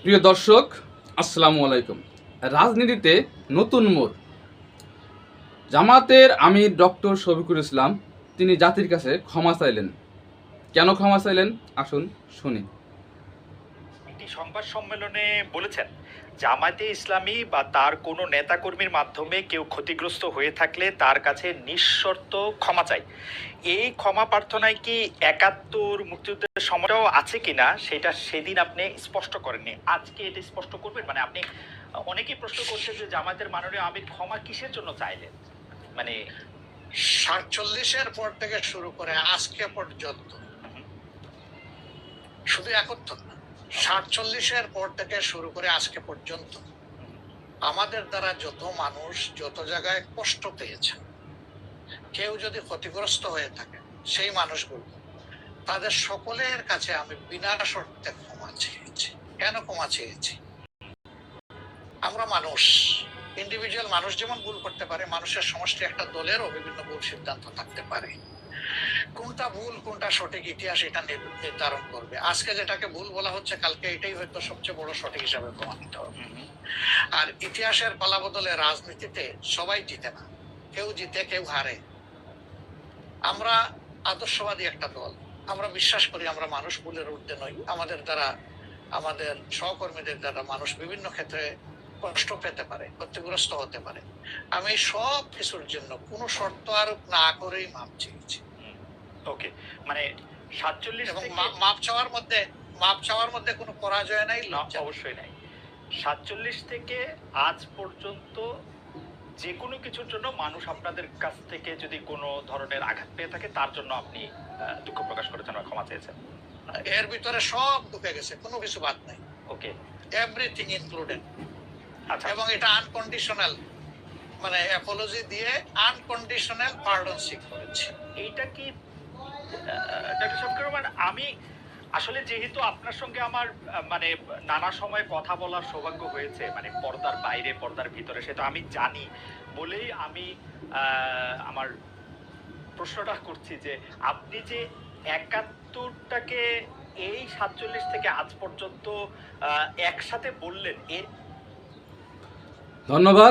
প্রিয় দর্শক, আসসালামু আলাইকুম। রাজনীতিতে নতুন মোড়। জামাতের আমির ডক্টর শফিকুল ইসলাম তিনি জাতির কাছে ক্ষমা চাইলেন। কেন ক্ষমা চাইলেন আসুন শুনি। একটি সংবাদ সম্মেলনে বলেছেন, জামায়াতে ইসলামী বা তার কোনো নেতাকর্মীর মাধ্যমে কেউ ক্ষতিগ্রস্ত হয়ে থাকলে তার কাছে নিঃশর্ত ক্ষমা চাই। এই ক্ষমা প্রার্থনায় কি ৭১ মুক্তিযুদ্ধের সময়টাও আছে কিনা সেটা সেদিন আপনি স্পষ্ট করেননি, আজকে এটা স্পষ্ট করবেন? মানে আপনি, অনেকেই প্রশ্ন করছে যে জামায়াতের মাননীয় আমির ক্ষমা কিসের জন্য চাইলেন, মানে ৪৭-এর পর থেকে শুরু করে আজকে পর্যন্ত, শুধু ৭১ না, ৪৭-এর পর থেকে শুরু করে আজকে পর্যন্ত আমাদের দ্বারা যত মানুষ যত জায়গায় কষ্ট পেয়েছে, কেউ যদি ক্ষতিগ্রস্ত হয়ে থাকে, সেই মানুষগুলো তাদের সকলের কাছে আমি বিনা শর্তে ক্ষমা চেয়েছি। কেন ক্ষমা চেয়েছি? আমরা মানুষ, ইন্ডিভিজুয়াল মানুষ যেমন ভুল করতে পারে, মানুষের সমষ্টি একটা দলেরও বিভিন্ন ভুল সিদ্ধান্ত থাকতে পারে। কোনটা ভুল কোনটা সঠিক ইতিহাস এটা নির্ধারণ করবে। আজকে যেটাকে ভুল বলা হচ্ছে, কালকে এটাই হয়তো সবচেয়ে বড় সঠিক হিসাবে প্রমাণিত হবে। আর ইতিহাসের পালাবদলে রাজনীতিতে সবাই জিতে না, কেউ জিতে কেউ হারে। আমরা আদর্শবাদী একটা দল, আমরা বিশ্বাস করি আমরা মানুষ ভুলের ঊর্ধ্বে নই। আমাদের দ্বারা, আমাদের সহকর্মীদের দ্বারা মানুষ বিভিন্ন ক্ষেত্রে কষ্ট পেতে পারে, ক্ষতিগ্রস্ত হতে পারে। আমি সব কিছুর জন্য কোনো শর্ত আরোপ না করেই মাপ চেয়েছি। ওকে, মানে ৪৭ এবং থেকে মাপ চাওয়ার মধ্যে কোনো পরাজয় নাই, লজ্জা নেই। অবশ্যই নাই। ৪৭ থেকে আজ পর্যন্ত যে কোনো কিছুর জন্য মানুষ আপনাদের কাছ থেকে যদি কোনো ধরনের আঘাত পেয়ে থাকে, তার জন্য আপনি দুঃখ প্রকাশ করেছেন বা ক্ষমা চেয়েছেন। এর ভিতরে সব ঢুকে গেছে, কোনো কিছু বাদ নাই। ওকে, এভরিথিং ইনক্লুডেড। আচ্ছা। এবং এটা আনকন্ডিশনাল, মানে অ্যাপোলজি দিয়ে আনকন্ডিশনাল পার্ডন সিক করেছি। এইটা কি ডক্টর শফিকুর রহমান, আমি আসলে যেহেতু আপনার সঙ্গে আমার মানে নানা সময় কথা বলার সৌভাগ্য হয়েছে, মানে পর্দার বাইরে পর্দার ভিতরে, সেটা আমি জানি বলেই আমি আমার প্রশ্নটা করছি যে আপনি যে ৭১টাকে এই ৪৭ থেকে আজ পর্যন্ত একসাথে বললেন, ধন্যবাদ।